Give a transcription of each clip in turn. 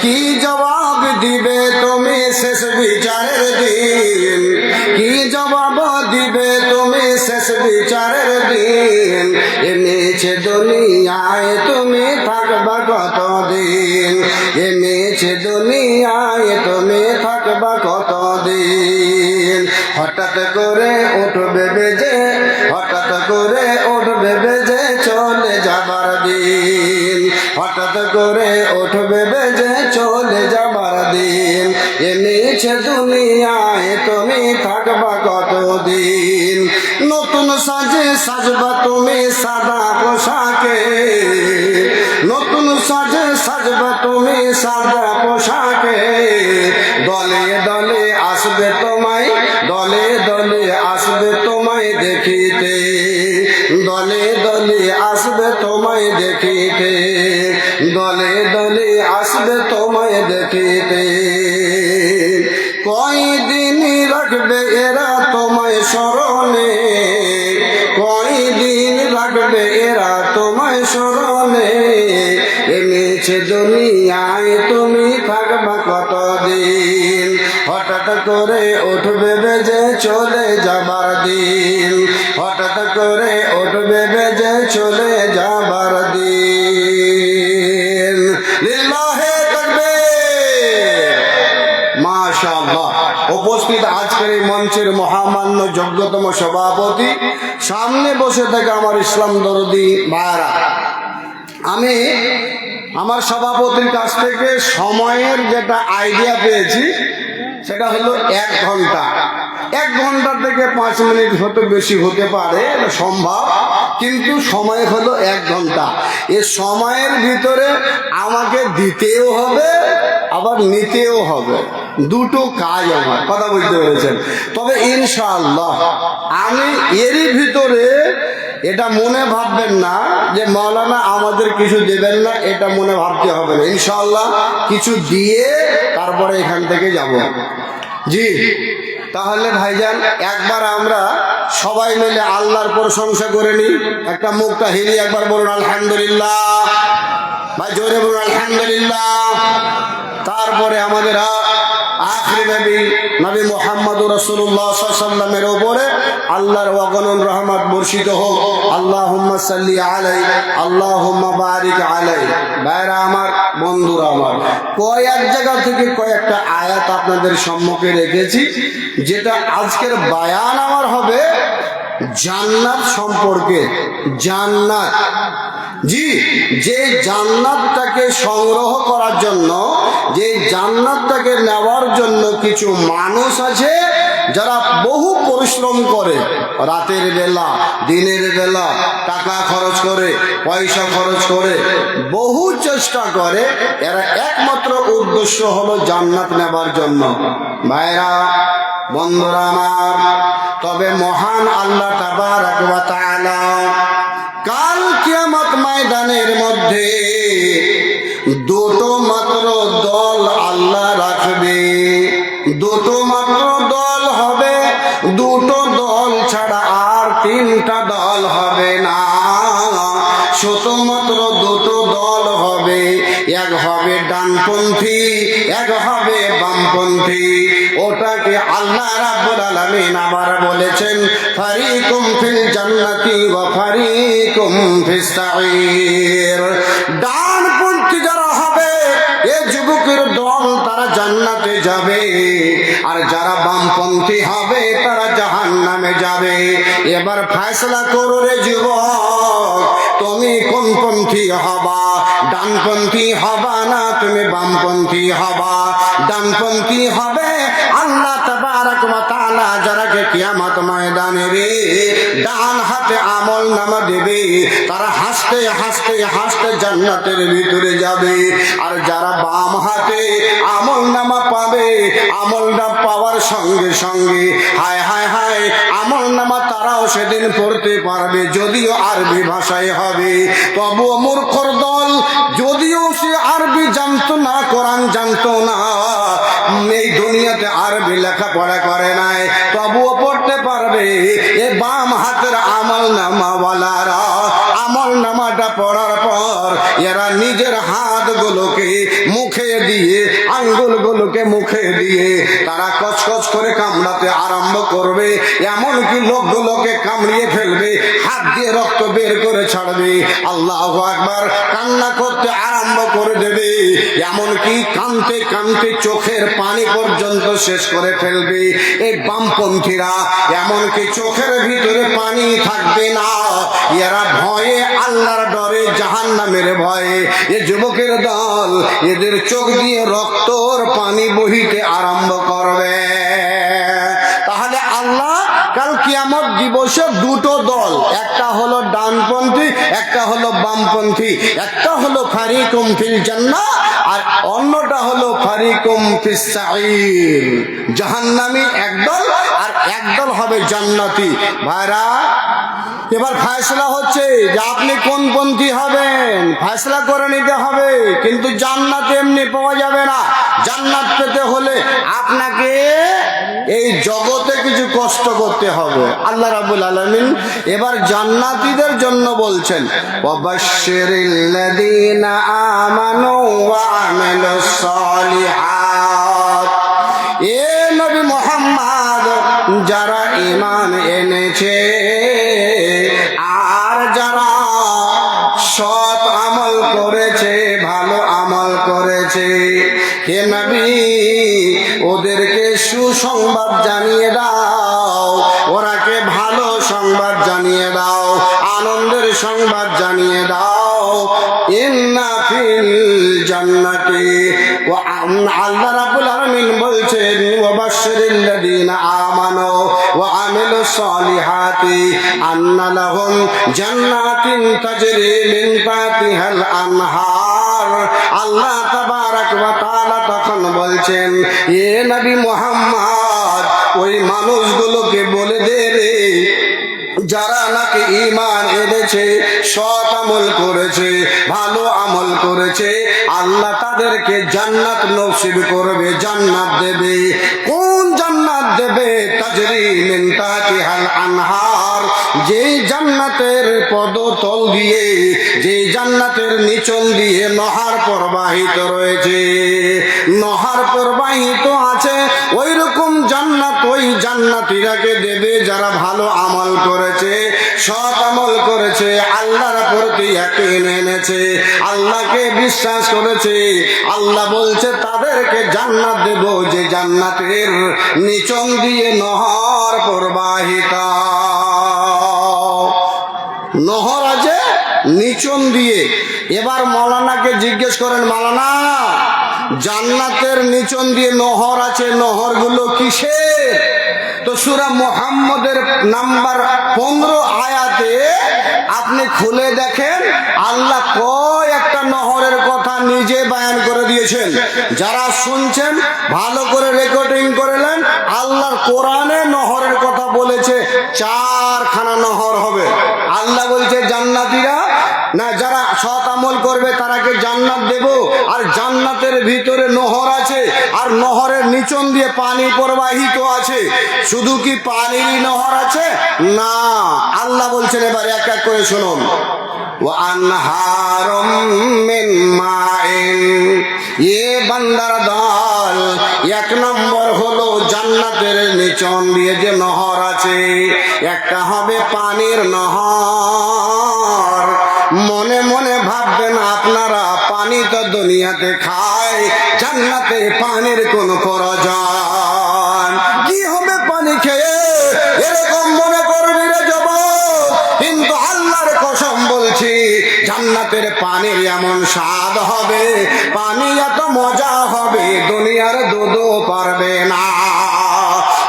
কি জবাব দিবে তুমি শেষ বিচারের দিন? কি জবাব দিবে তুমি শেষ বিচারের দিন? এ নিচে দুনিয়ায় তুমি থাকবা কতদিন? এ নিচে দুনিয়ায় তুমি থাকবা কতদিন? হঠাৎ করে উঠবে বেজে, হঠাৎ করে উঠবে বেজে চলে যাবার দিন। হঠাৎ করে উঠবে বেজে চলে যাবার দিন। এ নিচে দুনিয়ায় তুমি থাকবা কতদিন? নতুন সাজে সাজবা তুমি সাদা পোশাকে, নতুন সাজে সাজবা তুমি সাদা পোশাকে। দলে দলে আসবে তোমায়, দলে দলে আসবে তোমায় দেখিতে, দলে দলে আসবে তোমায় দেখিতে, দলে দলে আসবে তোমায় দেখিতে। কয়দিন রাখবে এরা তোমায় স্মরণে, কয়দিন রাখবে এরা তোমায় স্মরণে? এ নিচে দুনিয়ায় তুমি থাকবা কতদিন? হঠাৎ করে উঠবে বেজে চলে যাবার দিন। হঠাৎ করে উঠবে বেজে চলে যাবার দিন। লিল্লাহে তাকবীর। মাশাআল্লাহ। উপস্থিত আজকের এই মঞ্চের মহামান্য যোগ্যতম সভাপতি, সামনে বসে থেকে আমার ইসলাম দরদি ভাইরা, আমি আমার সভাপতির কাছ থেকে সময়ের যেটা আইডিয়া পেয়েছি সেটা হলো 1 ঘন্টা। 1 ঘন্টা থেকে 5 মিনিট হতে বেশি হতে পারে, সম্ভব, কিন্তু সময় হলো 1 ঘন্টা। এই সময়ের ভিতরে আমাকে দিতেও হবে আবার নিতেও হবে, দুটো কাজ আমার। কথা বুঝতে পেরেছেন? তবে ইনশাআল্লাহ আমি এরই ভিতরে, এটা মনে ভাববেন না যে মাওলানা আমাদের কিছু দেবেন না, এটা মনে ভাবতে হবে না। ইনশাআল্লাহ কিছু দিয়ে তারপরে এখান থেকে যাব। জি, তাহলে ভাইজান একবার আমরা সবাই মিলে আল্লাহর প্রশংসা করে নিই। একটা মুখটা হিলি একবার বলুন আলহামদুলিল্লাহ। ভাই জোরে বলুন আলহামদুলিল্লাহ। তারপরে আমাদের আখির নবী নবী মুহাম্মদুর রাসূলুল্লাহ সাল্লাল্লাহু আলাইহি ওয়াসাল্লামের উপরে আল্লাহর অগণন রহমত বর্ষিত হোক। আল্লাহুম্মা সাল্লি আলাইহি, আল্লাহুম্মা বারিক আলাইহি। ভাইরা আমার, বন্ধুরা আমার, কয়েক জায়গা থেকে কয়েকটা আয়াত আপনাদের সম্মুখে রেখেছি, যেটা আজকের বায়ান আমার হবে জান্নাত সম্পর্কে। জান্নাত, জি, যে জান্নাতটাকে সংগ্রহ করার জন্য, যে জান্নাতটাকে নেওয়ার জন্য কিছু মানুষ আছে যারা বহু পরিশ্রম করে, রাতের বেলা দিনের বেলা টাকা খরচ করে, পয়সা খরচ করে, বহু চেষ্টা করে। এরা একমাত্র উদ্দেশ্য হলো জান্নাত নেবার জন্য। ভাইরা, বন্ধুরা আমার, তবে মহান আল্লাহ তাবারক ওয়া তাআলা কাল কিয়ামত ময়দানের মধ্যে দুটো মাত্র দল আল্লাহ রাখবে। দুটো মাত্র দল হবে, দুটো দল ছাড়া আর 3টা দল হবে না। শুধুমাত্র দুটো দল হবে, এক হবে ডানপন্থী, এক হবে বামপন্থী। ওটাকে আল্লাহ রাব্বুল আলামিন আবার বলেছেন ফারিকুম ফিল জান্নাতি ওয়া ফারিকুম ফিস সাঈর। ডানপন্থী যারা হবে, এই যুবকের দল, তারা জান্নাতে যাবে, আর যারা বামপন্থী হবে তারা জাহান্নামে যাবে। এবার ফয়সালা করো রে যুবক, তুমি কোন পন্থী হবা? ডানপন্থী হবা না তুমি বামপন্থী হবা? ডানপন্থী হবে আল্লাহ তাবারক ওয়া তাআলা যারাকে কিয়ামত ময়দানে রে ডান হাতে আমল নামা দেবে, তারা হাসতে হাসতে হাসতে জান্নাতের ভিতরে যাবে। আর যারা বাম হাতে আমল নামা পাবে, আমলটা পাওয়ার সঙ্গে সঙ্গে হায় হায় হায় আমল নামা তারাও সেদিন পড়তে পারবে, যদিও আরবি ভাষায় হবে। তবুও মূর্খর দল, যদিও সে আরবি জানতো না, কোরআন জানতো না, এই দুনিয়াতে আরবি লেখাপড়া করে নাই, তবুও পড়তে পারবে। এ বাম হাতের আমল নামাওয়ালারা আমল নামাটা পড়ার পর এরা নিজের হাতগুলোকে গুলোকে মুখে দিয়ে, আঙ্গুলগুলোকে মুখে দিয়ে তারা কচকচ করে কামড়াতে আরম্ভ করবে, এমনকি লোকগুলোকে কামড়িয়ে ফেলবে, হাত দিয়ে রক্ত বের করে ছাড়বে। আল্লাহু আকবার, কান্না করতে আরম্ভ করে দেবে, এমনকি কাঁদতে কাঁদতে চোখের পানি পর্যন্ত শেষ করে ফেলবে। এই বামপন্থীরা এমনকি চোখের ভিতরে পানি থাকবে না, এরা ভয়ে, আল্লাহর ডরে, জাহান্নামের ভয়ে এ যুবকের দল এদের চোখ দিয়ে রক্তর পানি বহিতে আরম্ভ করবে। তাহলে আল্লাহ কাল কিয়ামত দিবসে দুটো দল, একটা হলো ডানপন্থী, একটা হলো বামপন্থী, একটা হলো ফারিকুম ফিল জান্নাহ আর অন্যটা হলো ফারিকুম ফিস সাঈর। জাহান্নামী একদল আর একদল হবে জান্নাতি। ভাইরা, এবার ফয়সালা হচ্ছে যে আপনি কোন পন্থী হবেন, ফয়সালা করে নিতে হবে। কিন্তু জান্নাত এমনি পাওয়া যাবে না। জান্নাত পেতে হলে আপনাকে এই জগতে কিছু কষ্ট করতে হবে। আল্লাহ রাব্বুল আলামিন এবার জান্নাতীদের জন্য বলছেন, ওয়াবাশশিরিল্লাযীনা আমানু ওয়া আমিলুস সালিহাত। এ নবী মুহাম্মদ, যারা ঈমান এনেছে আর যারা সৎ আমল করেছে, ভালো আমল করেছে, হে নবী ওদেরকে সুসংবাদ জানিয়ে দাও, ওরাকে ভালো সংবাদ জানিয়ে দাও, আনন্দের সংবাদ জানিয়ে দাও। ইন্না ফিল জান্নাতি ওয়া আল্লাহ রাব্বুল আলামিন বলছেন, ওয়াবাশশিরিল্লাযীনা আমানু ওয়া আমিলুস সালিহাতি আন্না লাহুম জান্নাতিন তাজরি মিন তাহতিহাল আনহার। আল্লাহ তাবারাক ওয়া তাআলা তখন বলছেন, এ নবী মুহাম্মদ, ওই মানুষগুলোকে বলে দে রে, যারা নাকি ঈমান এনেছে, সৎ আমল করেছে, ভালো আমল করেছে, আল্লাহ তাদেরকে জান্নাত নসিব করবে, জান্নাত দেবে। কোন জান্নাত দেবে? তাজরি মিন তাহতিহাল আনহার, যেই জান্নাতের পদতল দিয়ে, যেই জান্নাতের নিচল দিয়ে নহর প্রবাহিত রয়েছে, নহর প্রবাহিত আছে, ওই রকম জান্নাত ওই জান্নাতীরাকে দেবে যারা ভালো আমল করেছে, সৎ আমল করেছে, আল্লাহর প্রতি ইয়াকিন এনেছে, আল্লাহকে বিশ্বাস করেছে। আল্লাহ বলছে তাদেরকে জান্নাত দেব, যে জান্নাতের নিচল দিয়ে নহর প্রবাহিত। নহর আছে নিচন দিয়ে। এবার মাওলানাকে জিজ্ঞেস করেন, মাওলানা জান্নাতের নিচন দিয়ে নহর আছে, নহরগুলো কিসের? তো সূরা মুহাম্মদের নাম্বার 15 আয়াতে আপনি খুলে দেখেন, আল্লাহ কয়েকটা নহরের কথা নিজে বয়ান করে দিয়েছেন। যারা শুনছেন ভালো করে রেকর্ডিং করলেন, আল্লাহর কোরআনে নহরের কথা বলেছে, 4খানা নহর হবে। আল্লাহ বলছে জান্নাতীরা না, যারা সৎ আমল করবে তারাকে জান্নাত দেব, আর জান্নাতের ভিতরে নহর আছে, আর নহরের নিচন দিয়ে পানি প্রবাহিত আছে। শুধু কি পানির নহর আছে? না, আল্লাহ বলছেন, এবার এক এক করে শুনুন। ওয়া আনহারুম মিন মাইন, এ বান্দার দল, এক নম্বর হলো জান্নাতের নিচন দিয়ে যে নহর আছে, একটা হবে পানির নহর। মনে মনে ভাববেন আপনারা, পানি তো দুনিয়াতে খায়, জান্নাতে পানির কোন প্রয়োজন কি হবে পানি খেয়ে? এরকম মনে করবি রে যুবক, কিন্তু আল্লাহর কসম বলছি, জান্নাতের পানির এমন স্বাদ হবে, পানি এত মজা হবে, দুনিয়ার দুধও পারবে না।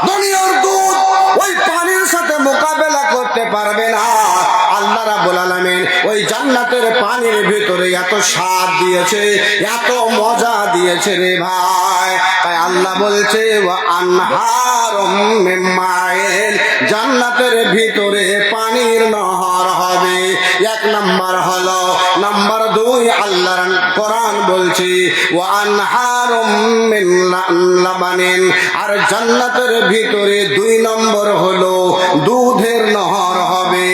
দুনিয়ার দুধ ওই পানির সাথে মোকাবেলা করতে পারবে না। আল্লাহ রাব্বুল আলামিন ওই জান্নাতের পানির ভিতরে এত স্বাদ দিয়েছে, এত মজা দিয়েছে রে ভাই। তাই আল্লাহ বলছে, ওয়া আনহারুম মিন মাইন, জান্নাতের ভিতরে পানির নহর হবে। এক নাম্বার হলো। নাম্বার 2, আল্লাহর কোরআন বলছে, ওয়া আনহারুম মিন লাবানিন, আর জান্নাতের ভিতরে 2 নম্বর হলো দুধের নহর হবে।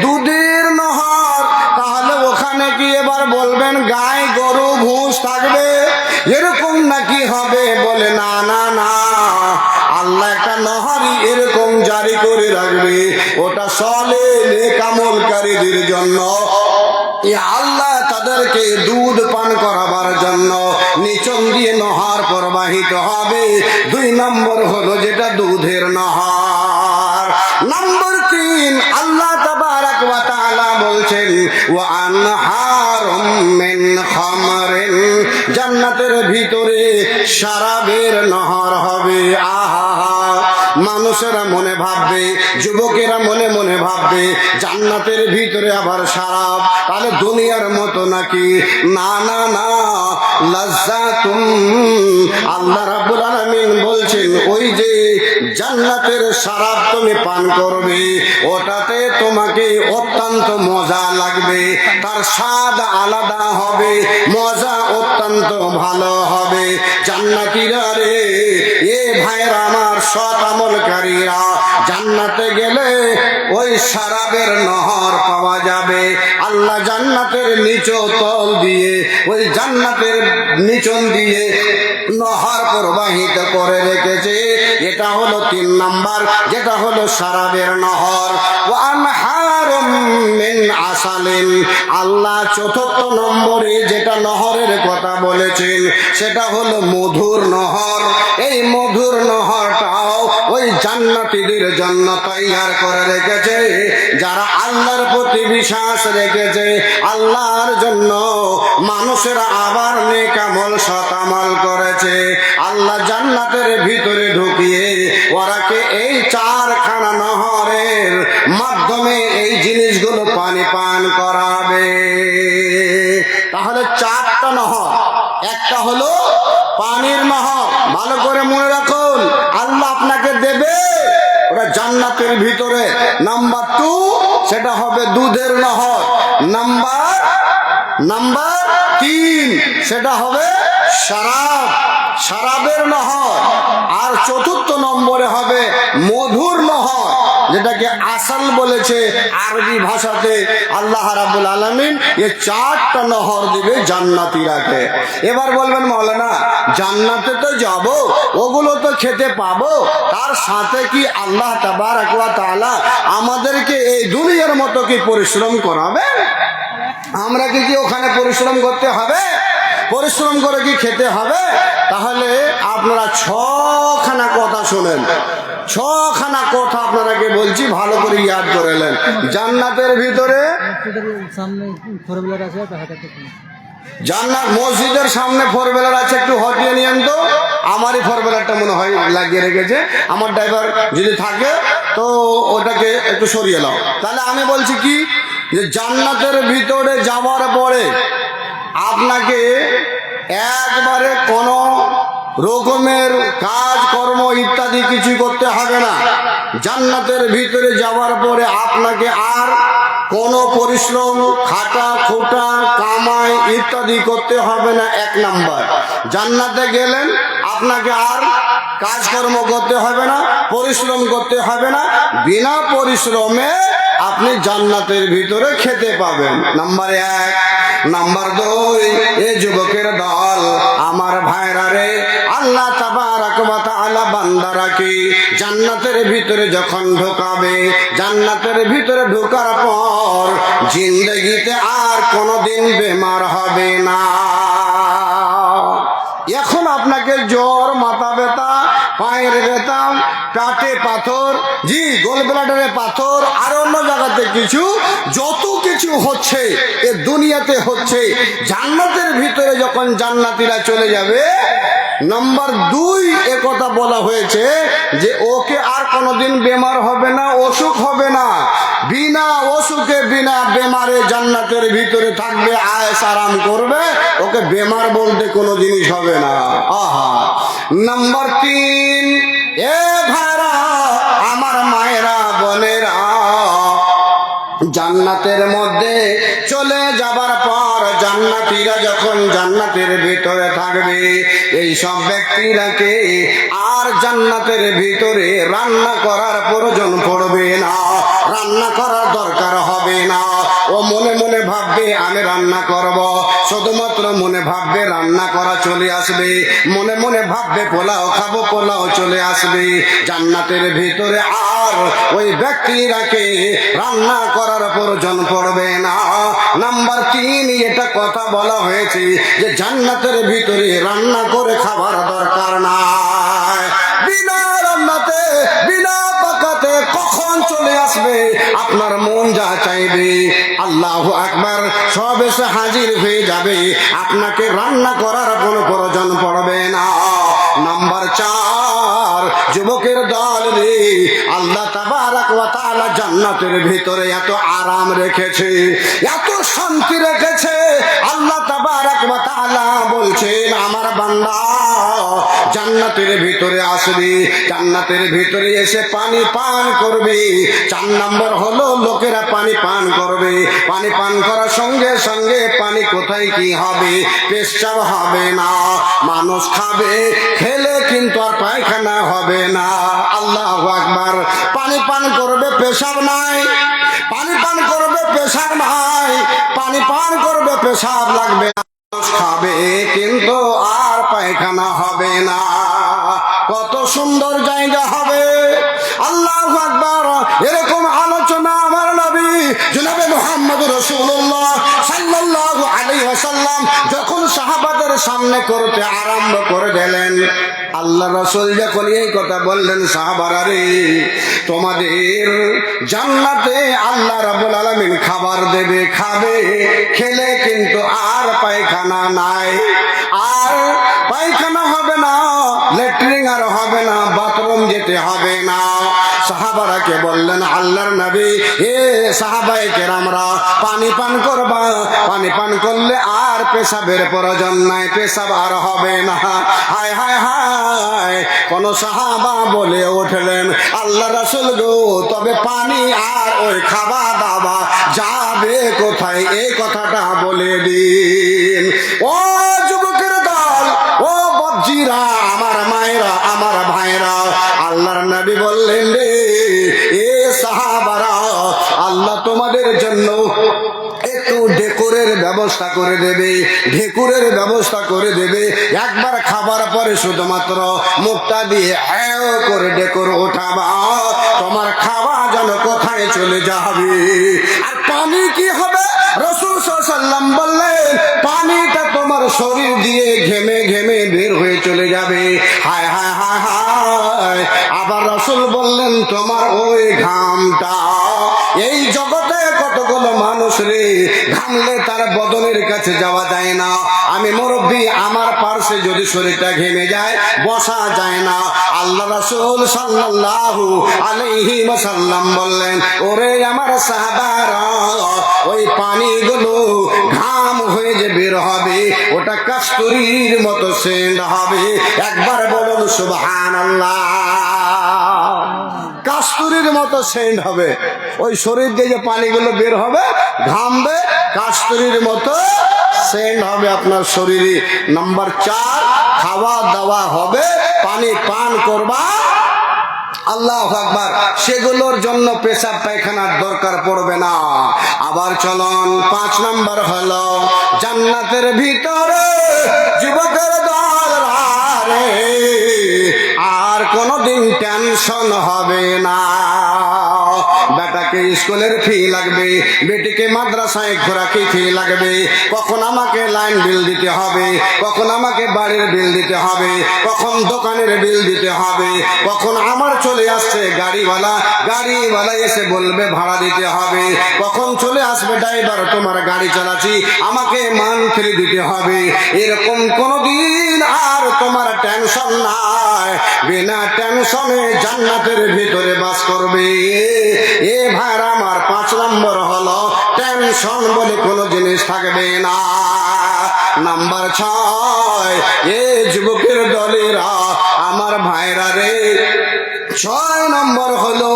দুধের নহর, তাহলে ওখানে কি এবার বলবেন গাই, গরু, ভুষ সবুজ থাকবে, এরকম নাকি হবে? বলে না না না, আল্লাহ একটা নহরি এরকম জারি করে রাখবে, ওটা সলে নেক আমলকারীদের জন্য। আল্লাহ তাদেরকে দুধ পান করাবার জন্য নিচন দিয়ে নহর প্রবাহিত হবে। 2 নম্বর হলো যেটা দুধের নহর। নম্বর 3, আল্লাহ তাবারাক ওয়া তাআলা বলছেন ওয়া আনহারুম মিন খামরিন, জান্নাতের ভিতরে শরাবের নহর হবে। আহা, মানুষেরা মনে ভাববে, যুবকেরা মনে মনে ভাববে জান্নাতের ভিতরে আবার শরাব, তাহলে দুনিয়ার মতো নাকি? না না না, লাজ্জাতুম, আল্লাহ রাব্বুল আলামিন বলছেন ওই যে জান্নাতের শরাব তুমি পান করবে, ওটাতে তোমাকে অত্যন্ত মজা লাগবে, তার স্বাদ আলাদা হবে, মজা অত্যন্ত ভালো হবে। জান্নাতীরা রে, এ ভাইরা আমার, সৎ আমলকারীরা জান্নাতে গেলে ওই শরাবের নহর পাওয়া যাবে। আল্লাহ জান্নাতের নিচতল দিয়ে, ওই জান্নাতের নিচন দিয়ে নহর প্রবাহিত করে রেখেছে। এটা হলো 3 নাম্বার, যেটা হলো শরাবের নহর। ওয়া আনহারুম মিন আসালিন, আল্লাহ 4র্থ নম্বরে যেটা নহরের কথা বলেছেন সেটা হলো মধুর নহর। এই মধুর নহরটাও ওই জান্নাতীদের জন্য তৈয়ার করে রেখেছে, যারা আল্লাহর প্রতি বিশ্বাস রেখেছে, আল্লাহর জন্য মানুষেরা আবার নেক আমল সৎ আমল করেছে, আল্লাহ জান্নাতের ভিতরে ঢুকিয়ে ওরাকে এই 4খানা নহরের মাধ্যমে এই জিনিসগুলো পানি পান করাবে। তাহলে 4টা নহর, একটা হলো পানির নহর, ভালো করে মনে রাখুন, আল্লাহ আপনাকে দেবে ওরা জান্নাতের ভিতরে। নাম্বার 2, সেটা হবে দুধের নহর। নাম্বার 3, সেটা হবে শরাবের নহর। আর 4র্থ নম্বরে হবে মধুর নহর, যেটাকে আসাল বলেছে আরবি ভাষাতে। আল্লাহ রাব্বুল আলামিন এই 4টা নহর দিবে জান্নাতীরাকে। এবার বলবেন মাওলানা, জান্নাতে তো যাব, ওগুলো তো খেতে পাবো, তার সাথে কি আল্লাহ তাবারাক ওয়া তাআলা আমাদেরকে এই দুনিয়ার মতো কি পরিশ্রম করাবে? আমরা কি ওখানে পরিশ্রম করতে হবে? পরিশ্রম করে কি খেতে হবে? তাহলে আপনারা 6খানা কথা শোনেন, 6খানা কথা আপনারাকে বলছি, ভালো করে ইয়াদ করে নেন। জান্নাতের ভিতরে জান্নাত, মসজিদের সামনে 4 হুইলার আছে, একটু হটিয়ে নিয়েন তো। আমারই 4 হুইলারটা মনে হয় লাগিয়ে রেখেছে, আমার ড্রাইভার যদি থাকে তো ওটাকে একটু সরিয়ে নাও। তাহলে আমি বলছি কি, যে জান্নাতের ভিতরে যাওয়ার পরে আপনাকে একবারে কোনো রকমের কাজ কর্ম ইত্যাদি কিছু করতে হবে না। জান্নাতের ভিতরে যাওয়ার পরে আপনাকে আর কোনো পরিশ্রম, খাটা খুঁটা, কামাই ইত্যাদি করতে হবে না। 1 নাম্বার, জান্নাতে গেলেন আপনাকে আর কাজকর্ম করতে হবে না, পরিশ্রম করতে হবে না, বিনা পরিশ্রমে আপনি জান্নাতের ভিতরে খেতে পাবেন। নাম্বার 1। নাম্বার 2, এ যুবকের দল, আমার ভাইরা রে, আল্লাহ তাবারাক ওয়া তাআলা বান্দারাকে জান্নাতের ভিতরে যখন ঢোকাবে, জান্নাতের ভিতরে ঢোকার পর জিন্দেগিতে আর কোনোদিন বেমার হবে না। এখন আপনাকে জ্বর, মাথা ব্যথা, পায়ের ব্যথা, পেটে পাথর, গোল ব্লাডারে পাথর, আর অন্য জায়গাতে কিছু, যত কিছু হচ্ছে এ দুনিয়াতে হচ্ছে, জান্নাতের ভিতরে যখন জান্নাতীরা চলে যাবে, নাম্বার 2 এ কথা বলা হয়েছে যে ওকে আর কোনোদিন বেমার হবে না, অসুখ হবে না, বিনা অসুখে বিনা বেমারে জান্নাতের ভিতরে থাকবে, আয়েশ আরাম করবে, ওকে বেমার বলতে কোনো জিনিস হবে না। আহা। নাম্বার 3, এ ভাইরা, আমার মায়েরা, বোনেরা, জান্নাতের মধ্যে চলে যাবার পর জান্নাতীরা যখন জান্নাতের ভিতরে থাকবে, এই সব ব্যক্তিরাকে আর জান্নাতের ভিতরে রান্না করার প্রয়োজন পড়বে না, রান্না করার দরকার হবে না। ও মনে মনে ভাববে আমি রান্না করব, শুধুমাত্র মনে ভাববে রান্না করা চলে আসবে, মনে মনে ভাববে পোলাও খাবো, পোলাও চলে আসবে। জান্নাতের ভিতরে আর ওই ব্যক্তিরাকে রান্না করার প্রয়োজন পড়বে না। নাম্বার 3, এটা কথা বলা হয়েছে যে জান্নাতের ভিতরে রান্না করে খাবার দরকার নাই। বিনা রান্নাতে বিনা পাকাতে কখন চলে আসবে আপনার মন যা চাইবে, আল্লাহু আকবার, সব এসে হাজির হয়ে যাবে, আপনাকে রান্না করার কোনো প্রয়োজন পড়বে না। নাম্বার 4, যুবকের দল রে, আল্লাহ তাবারাক ওয়া তাআলা জান্নাতের ভিতরে এত আরাম রেখেছে, এত শান্তি রেখেছে। আল্লাহ তাবারাক ওয়া তাআলা বলছেন আমার বান্দা জান্নাতের ভিতরে আসবে, জান্নাতের ভিতরে এসে পানি পান করবে। 4 নম্বর হলো লোকেরা পানি পান করবে, পানি পান করার সঙ্গে সঙ্গে পানি কোথায় কি হবে, পেশাব হবে না। মানুষ খাবে, খেলে কিন্তু আর পায়খানা হবে না। আল্লাহু আকবার। পানি পান করবে, পেশাব নাই, পানি পান করবে, পেশাব নাই, পানি পান করবে, পেশাব লাগবে না। মানুষ খাবে কিন্তু আর পায়খানা হবে না। কত সুন্দর জায়গা হবে। আল্লাহু আকবার। এরকম আলোচনা আমার নবী জনাবে মুহাম্মদ রাসূলুল্লাহ সাল্লাল্লাহু আলাইহি ওয়াসাল্লাম যখন সাহাবাদের সামনে করতে আরম্ভ করে দিলেন, আল্লাহ রাসূল যখন এই কথা বললেন, সাহাবারা রে, তোমাদের জান্নাতে আল্লাহ রাব্বুল আলামিন খাবার দেবে, খাবে, খেলে কিন্তু আর পায়খানা নাই, আর পায়খানা হবে না, ল্যাট্রিন আর হবে না, বাথরুম যেতে হবে না। সাহাবারাকে বললেন আল্লাহর নবী, হে সাহাবায়ে কেরামরা, পানি পান করবা, পানি পান করলে আর পেশাবের প্রয়োজন নাই, পেশাব আর হবে না। হায় হায় হায়, কোন সাহাবা বলে উঠলেন, আল্লাহ রাসূল গো, তবে পানি আর ওই খাওয়া দাওয়া যাবে কোথায়, এই কথাটা বলে দিন। ও যুবকের দল, ও বজ্জিরা, আমার মায়েরা, আমার ভাইরা, আল্লাহর নবী বললেন রে, এ সাহাবারা, আল্লাহ তোমাদের জন্য একটু ডেকোরের ব্যবস্থা করে দেবে, ঢেকুরের ব্যবস্থা করে দেবে। একবার খাবার পরে শুধুমাত্র মুখটা দিয়ে হ্যাঁ করে ডেকোর ওঠাবা, তোমার খাওয়া যেন কোথায় চলে যাবে। আর পানি কি হবে? রাসূল সাল্লাল্লাহু আলাইহি ওয়াসাল্লাম বললেন, পানিটা তোমার শরীর দিয়ে ঘেমে ঘেমে বের হয়ে চলে যাবে। হায় হায় হায় হায়। আবার রাসূল বললেন, তোমার ওই ঘামটা, এই জগতে কতগুলো মানুষ রে, ঘামলে তার বদনের কাছে যাওয়া যায় না। আমি মুরব্বী, আমার পার্শ্বে যদি শরীরটা ঘেমে যায়, বসা যায় না। আল্লাহ রাসূল সাল্লাল্লাহু আলাইহি ওয়াসাল্লাম বললেন, ওরে আমার সাহাবারা, ওই পানিগুলো ঘাম হয়ে যে বের হবে, ওটা কস্তুরীর মতো সেন্ট হবে। একবার বলুন সুবহানাল্লাহ। কাস্তুরীর মতো সেন্ট হবে। ওই শরীর দিয়ে যে পানিগুলো বের হবে, ঘামবে, কাস্তুরীর মতো সেন্ট হবে আপনার শরীরে। নাম্বার 4, খাওয়া দাওয়া হবে, পানি পান করবা, আল্লাহু আকবার, সেগুলোর জন্য পেশাব পায়খানার দরকার পড়বে না। আবার চলুন 5 নম্বর হলো জান্নাতের ভিতরে যুবকের দল রে, আর কোনদিন টেনশন হবে না। বেটাকে স্কুলের ফি লাগবে, বেটিকে মাদ্রাসায় ঘোরাকে ফি লাগবে, কখন আমাকে লাইন বিল দিতে হবে, কখন আমাকে বাড়ির বিল দিতে হবে, কখন দোকানের বিল দিতে হবে, কখন আমার চলে আসছে গাড়িওয়ালা, গাড়িওয়ালা এসে বলবে ভাড়া দিতে হবে, কখন চলে আসবে ড্রাইভার, তোমার গাড়ি চালাচ্ছি, আমাকে মান্থলি দিতে হবে। এরকম কোনদিন আর তোমার টেনশন নাই। বিনা টেনশনে জান্নাতের ভিতরে বাস করবে। এ ভাইরা আমার, 5 নম্বর হলো টেনশন বলে কোনো জিনিস থাকবে না। নাম্বার 6, এ যুবকের দলেরা, আমার ভাইরা রে, 6 নম্বর হলো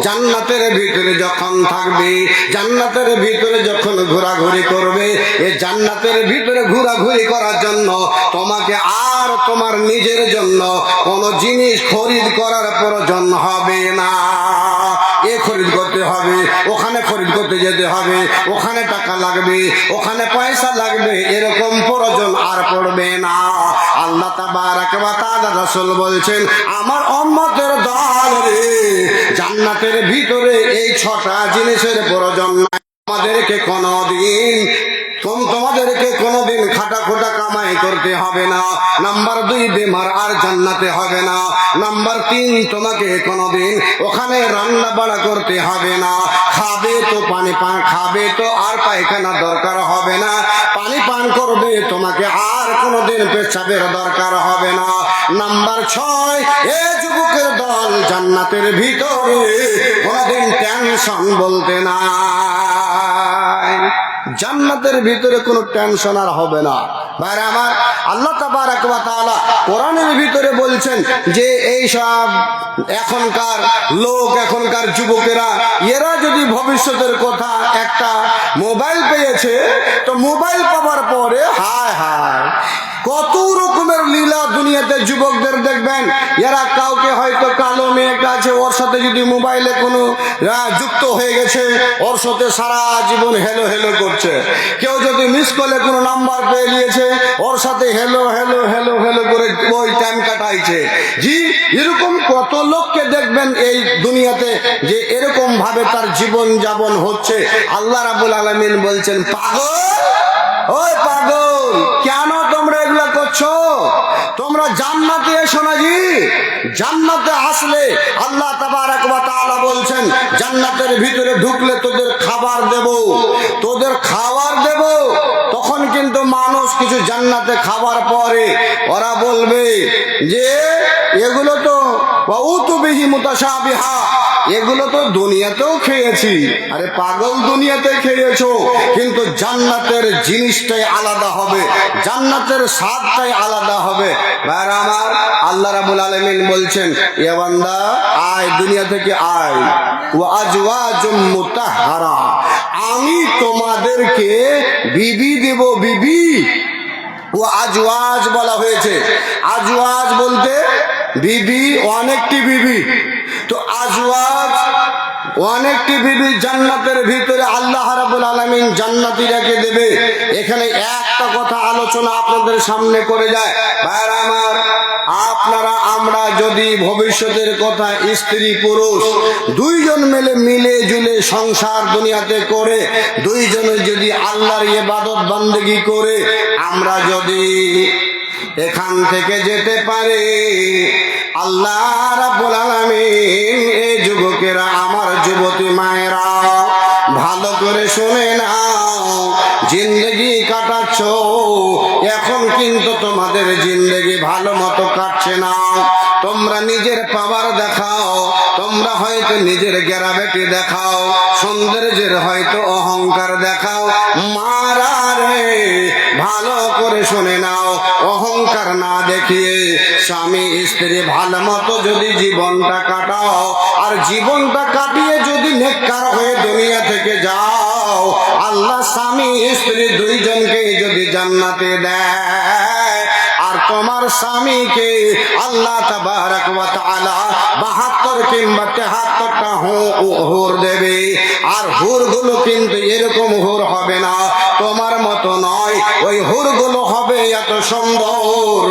জান্নাতের ভিতরে যখন থাকবে, জান্নাতের ভিতরে যখন ঘোরাঘুরি করবে, এই জান্নাতের ভিতরে ঘোরাঘুরি করার জন্য তোমাকে আর তোমার নিজের জন্য কোনো জিনিস খরিদ করার প্রয়োজন হবে না। খরিদ করতে হবে, ওখানে খরিদ করতে যেতে হবে, ওখানে টাকা লাগবে, ওখানে পয়সা লাগবে, এরকম প্রয়োজন আর পড়বে না। আল্লাহ তাবারক ওয়া তাআলা রাসূল বলছেন, আমার উম্মতের দল রে, জান্নাতের ভিতরে এই 6টা জিনিসের প্রয়োজন নাই। তোমাদেরকে কোনোদিন খাটাখোটা কামাই করতে হবে না। নাম্বার 2, বেমার আর জান্নাতে হবে না। নাম্বার 3, তোমাকে কোনোদিন ওখানে রান্না বাড়া করতে হবে না। খাবে তো পানি পান, খাবে তো আর পায়খানা দরকার হবে না। পানি পান করবে, তোমাকে আর কোনোদিন পেশাবের দরকার হবে না। নাম্বার 6, এ যুবকের দল, জান্নাতের ভিতরে কোনোদিন টেনশন বলতে না। জান্নাতের ভিতরে কোনো টেনশন আর হবে না। ভাইরা আমার, আল্লাহ তাবারক ওয়া তাআলা কোরআনের ভিতরে বলছেন যে এই সব এখনকার লোক, এখনকার যুবকেরা, এরা যদি ভবিষ্যতের কথা, একটা মোবাইল পেয়েছে, তো মোবাইল পাওয়ার পরে হায় হায় কত রকমের লীলা দুনিয়াতে যুবকদের দেখবেন। এরা কাউকে হয়তো কালো মেয়েটা আছে, ওর সাথে যদি মোবাইলে কোনো যুক্ত হয়ে গেছে, ওর সাথে সারা জীবন হেলো হেলো করছে। কেউ যদি মিস কলে কোনো নাম্বার পেয়ে নিয়েছে, ওর সাথে হেলো হেলো হেলো হেলো করে ওই টাইম কাটাইছে। জি, এরকম কত লোককে দেখবেন এই দুনিয়াতে, যে এরকম ভাবে তার জীবন যাপন হচ্ছে। আল্লাহ রাব্বুল আলামিন বলছেন, পাগল, ওই পাগল, কেন তোমরা এগুলা করছো? তোমরা জান্নাতে এসো না। জি, জান্নাতে আসলে আল্লাহ তাবারক ওয়া তাআলা বলছেন, জান্নাতের ভিতরে ঢুকলে তোদের খাবার দেব, তোদের খাবার দেব। তখন কিন্তু মানুষ কিছু জান্নাতে খাবার পরে ওরা বলবে যে এগুলো তো ওয়াউতু বিহি মুতাশাবিহা, এগুলো তো দুনিয়াতেও খেয়েছি। আরে পাগল, দুনিয়াতে খেয়েছো, কিন্তু জান্নাতের জিনিসটাই আলাদা হবে, জান্নাতের স্বাদটাই আলাদা হবে। ভাইরা আমার, আল্লাহ রাব্বুল আলামিন বলছেন, এ বান্দা আয়, দুনিয়া থেকে আয়, ওয়া আজওয়াজুম মুতাহহারা, আমি তোমাদেরকে বিবি দেব, বিবি। ও আজওয়াজ বলা হয়েছে, আজওয়াজ বলতে বিবি, অনেকটি বিবি। তো আজওয়াজ অনেকটি বিবি জান্নাতের ভিতরে আল্লাহ রাব্বুল আলামিন জান্নাতীরাকে দেবে। এখানে একটা কথা আলোচনা আপনাদের সামনে করে যায়। ভাইরা আমার, আপনারা আমরা যদি ভবিষ্যতের কথা, স্ত্রী পুরুষ দুইজন মিলে জুলে সংসার দুনিয়াতে করে, দুইজনে যদি আল্লাহর ইবাদত বান্দেগি করে, আমরা যদি এখান থেকে যেতে পারি, আল্লাহ রাব্বুল আলামিন, এই যুবকেরা, আমার যুবতী মায়েরা, ভালো করে শুনে নাও, জিন্দেগি কাটাচ্ছ, এখন কিন্তু তোমাদের জিন্দেগি ভালো মতো কাটছে না। তোমরা নিজের পাওয়ার দেখাও, তোমরা হয়তো নিজের গ্যারাবেটি দেখাও, সৌন্দর্যের হয়তো অহংকার দেখাও। মারা রে, ভালো করে শুনে নাও, অহংকার না দেখিয়ে স্বামী স্ত্রী ভালো মতো যদি জীবনটা কাটাও, আর জীবনটা কাটিয়ে যদি নেককার হয়ে দুনিয়া থেকে যাও, আল্লাহ স্বামী স্ত্রী দুইজনকে যদি জান্নাতে দেয়, আর তোমার স্বামীকে আল্লাহ তাবারক ওয়া তাআলা 72 কিংবা 73টা হুর দেবে। আর হুরগুলো কিন্তু এরকম হুর হবে না, তোমার মতো নয়। ওই হুরগুলো হবে এত সুন্দর,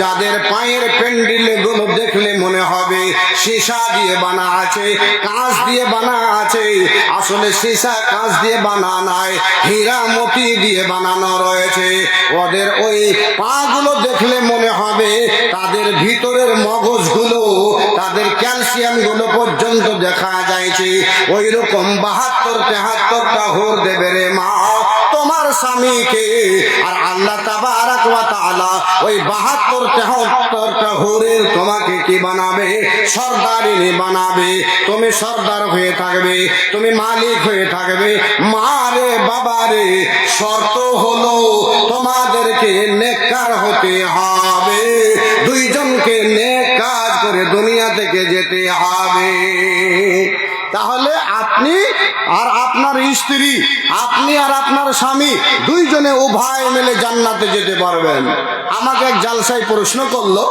যাদের পায়ের প্যান্ডেল গুলো দেখলে মনে হবে সীসা দিয়ে বানা আছে, কাঁচ দিয়ে বানা আছে। আসলে সীসা কাঁচ দিয়ে বানা নাই, হীরা মতি দিয়ে বানানো রয়েছে। ওদের ওই পা গুলো দেখলে মনে হবে তাদের ভিতরের মগজগুলো, তাদের ক্যালসিয়াম গুলো পর্যন্ত দেখা যাচ্ছে। ওই রকম 72-73টা হুর দেবে রে মা তোমার স্বামীকে। আর আল্লাহ তাবারক ওয়া তাআলা ওই 72-73টা হুরের তোমাকে কি বানাবে? সর্দারিনী বানাবে। তুমি সর্দার হয়ে থাকবে, তুমি মালিক হয়ে থাকবে। মা রে বাবা রে, শর্ত হলো তোমাদেরকে নেককার হতে হবে, দুইজনকে নেক কাজ করে দুনিয়া থেকে যেতে হবে। তাহলে আপনি আর আপনার স্ত্রী, আপনি আপনি আর আপনার স্বামী দুইজনে উভয় মিলে জান্নাতে যেতে পারবেন। আমাকে এক জালসায় প্রশ্ন করলো,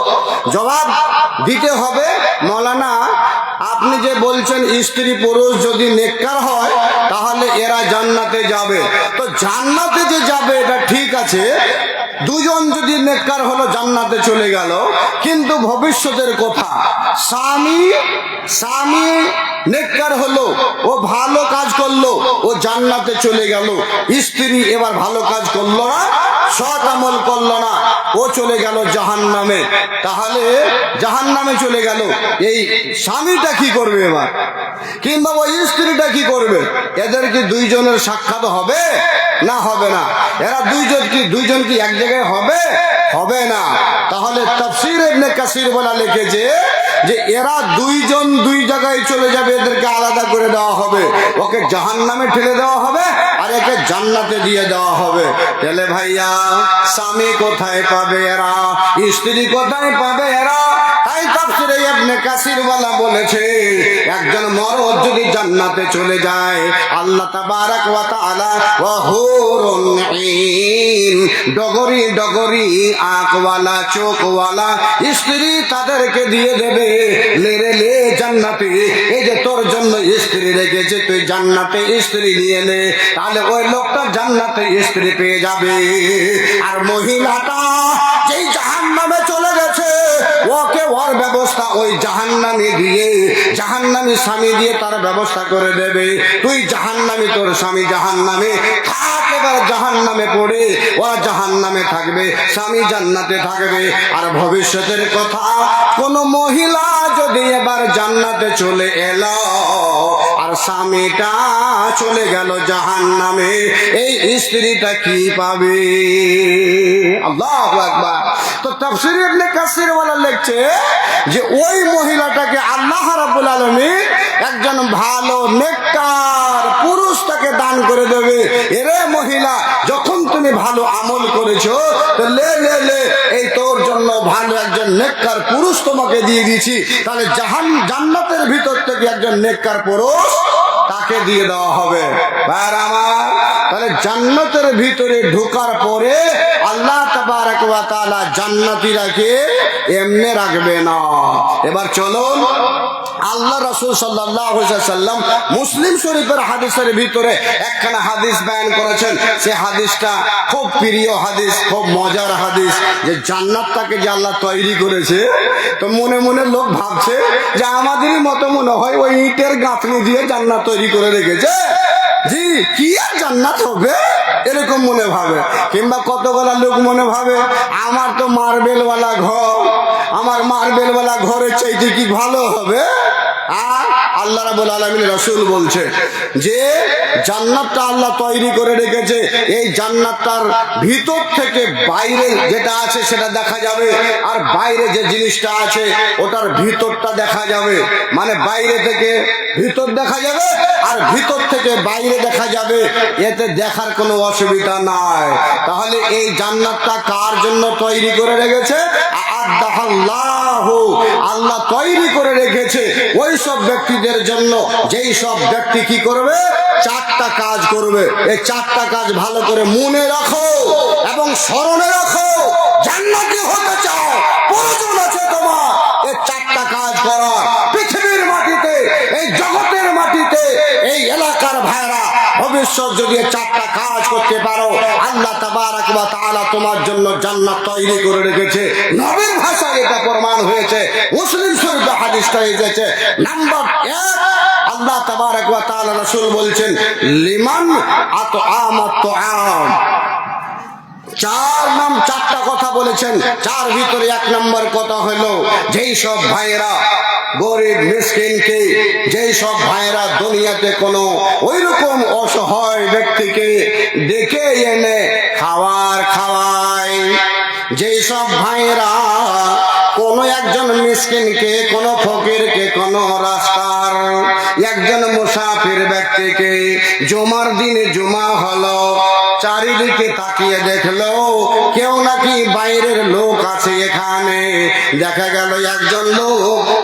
জবাব দিতে হবে, মৌলানা আপনি যে বলছেন স্ত্রী পুরুষ যদি নেককার হয় তাহলে এরা জান্নাতে যাবে, তো জান্নাতে যে যাবে এটা ঠিক আছে, দুজন যদি নেককার হলো জান্নাতে চলে গেল, কিন্তু ভবিষ্যতের কথা, স্বামী নেককার হলো, ও ভালো কাজ করলো, ও জান্নাতে চলে গেল, স্ত্রী এবার ভালো কাজ করলো না, সৎ আমল করলো না, ও চলে গেল জাহান্নামে। তাহলে জাহান্নামে চলে গেল, এই স্বামীটা কি করবে এবার, কিংবা ওই স্ত্রীটা কি করবে? এদের কি দুইজনের সাক্ষাৎ হবে না হবে না? এরা দুইজন কি এক জায়গায় হবে? হবে না। তাহলে তাফসীর ইবনে কাসির বলা লিখেছে যে এরা দুইজন দুই জায়গায় চলে যাবে, এদেরকে আলাদা করে দেওয়া হবে, ওকে জাহান্নামে ঠেলে দেওয়া হবে আর একে জান্নাতে দিয়ে দেওয়া হবে। তাহলে ভাইয়া স্বামী কোথায় পাবে এরা, স্ত্রী কোথায় পাবে এরা? তাই তাফসীরে ইবনে কাসির ওয়ালা বলেছে একজন মরদ যদি জান্নাতে চলে যায়, আল্লাহ তাবারক ওয়া তাআলা ওয়া হুরুন ঈন, ডগরি ডগরি আঁখওয়ালা চোখওয়ালা স্ত্রী তাদেরকে দিয়ে দেবে, লে রে লে জান্নাতে, এই যে তোর জন্য স্ত্রী রেখেছে, তুই জান্নাতে স্ত্রী নিয়ে নে। তাহলে ওই লোকটা জান্নাতে স্ত্রী পেয়ে যাবে। আর মহিলাটা যেই জাহান্নামে চলে গেছে, ওকে ওর ব্যবস্থা ওই জাহান্নামে দিয়ে, জাহান্নামী স্বামী দিয়ে তার ব্যবস্থা করে দেবে। তুই জাহান্নামী, তোর স্বামী জাহান্নামে থাক, এবার জাহান্নামে পড়ে ওরা জাহান্নামে থাকবে, স্বামী জান্নাতে থাকবে। আর ভবিষ্যতের কথা, কোন মহিলা যদি এবার জান্নাতে চলে এলো আর স্বামীটা চলে গেল জাহান্নামে, এই স্ত্রীটা কি পাবে? আল্লাহু আকবার। তো তাফসীর ইবনে কাসির ওয়ালা লিখছে যে ওই মহিলাটাকে আল্লাহ রাব্বুল আলামিন একজন ভালো নেককার পুরুষ তাকে দান করে দেবে। এরে মহিলা, যখন তুমি ভালো আমল করেছো, তো লে লে লে, এই তোর জন্য ভালো একজন নেককার পুরুষ তোমাকে দিয়ে দিয়েছি। তাহলে জান্নাতের ভিতর থেকে একজন নেককার পুরুষ তাকে দিয়ে দেওয়া হবে। ভাইরা আমার, তাহলে জান্নাতের ভিতরে ঢোকার পরে আল্লাহ তাবারক ওয়া তাআলা জান্নাতীরাকে এমনি রাখবে না। এবার চলুন, আল্লাহ রাসূল সাল্লাল্লাহু আলাইহি ওয়াসাল্লাম মুসলিম শরীফের হাদিসের ভিতরে একখানা হাদিস বয়ান করেছেন। সে হাদিসটা খুব প্রিয় হাদিস, খুব মজার হাদিস, যে জান্নাতটাকে যে আল্লাহ তৈরি করেছে, তো মনে মনে লোক ভাবছে যে আমাদেরই মতো মনে হয় ওই ইটের গাঁথনি দিয়ে জান্নাত তৈরি করে রেখেছে, জি কি আর জান্নাত হবে, এরকম মনে ভাবে। কিংবা কতগুলা লোক মনে ভাবে আমার তো মার্বেলওয়ালা ঘর, আমার মার্বেলওয়ালা ঘরের চাইতে কি ভালো হবে? আর আল্লাহ রাব্বুল আলামিন, রাসূল বলছে যে জান্নাতটা আল্লাহ তৈরি করে রেখেছে, এই জান্নাতটার ভিতর থেকে বাইরে যেটা আছে সেটা দেখা যাবে, আর বাইরে যে জিনিসটা আছে ওটার ভিতরটা দেখা যাবে। মানে বাইরে থেকে ভিতর দেখা যাবে আর ভিতর থেকে বাইরে দেখা যাবে, এতে দেখার কোনো অসুবিধা নাই। তাহলে এই জান্নাতটা কার জন্য তৈরি করে রেখেছে? আল্লাহ তৈরি করে রেখেছে ওই সব ব্যক্তিদের জন্য, যেই সব ব্যক্তি কি করবে, চারটা কাজ করবে। এই চারটা কাজ ভালো করে মনে রাখো এবং স্মরণে রাখো। জান্নাতি হতে চাও, প্রয়োজন আছে তোমার এই চারটা কাজ করা। পৃথিবীর মাটিতে, এই জগতের মাটিতে, এই এলাকার ভাইরা ভবিষ্যৎ যদি চারটা কাজ করতে পারো, আল্লাহ তাবারক ওয়া তাআলা তোমার জন্য জান্নাত তৈরি করে রেখেছে। নবীর ভাষায় এটা প্রমাণ হয়েছে, মুসলিম শরীফে হাদিসটা এসেছে। নাম্বার 1, আল্লাহ তাবারক ওয়া তাআলা, রাসূল বলছেন লিমান আতআমাত তুআম। চারটা কথা বলেছেন, চার ভিতরে 1 নম্বর কথা হলো যেই সব ভাইয়েরা গরিব মিসকিনকে, যেই সব ভাইয়েরা দুনিয়াতে কোনো ওইরকম অসহায় ব্যক্তিকে ডেকে এনে খাওয়ায়, যেই সব ভাইয়েরা কোনো একজন মিসকিনকে, কোনো ফকিরকে, কোনো রাস্তার একজন মুসাফির ব্যক্তিকে, জুমার দিনে জুমা হলো, চারিদিকে তাকিয়ে দেখলো কেউ নাকি বাইরের লোক আছে এখানে, দেখা গেল একজন লোক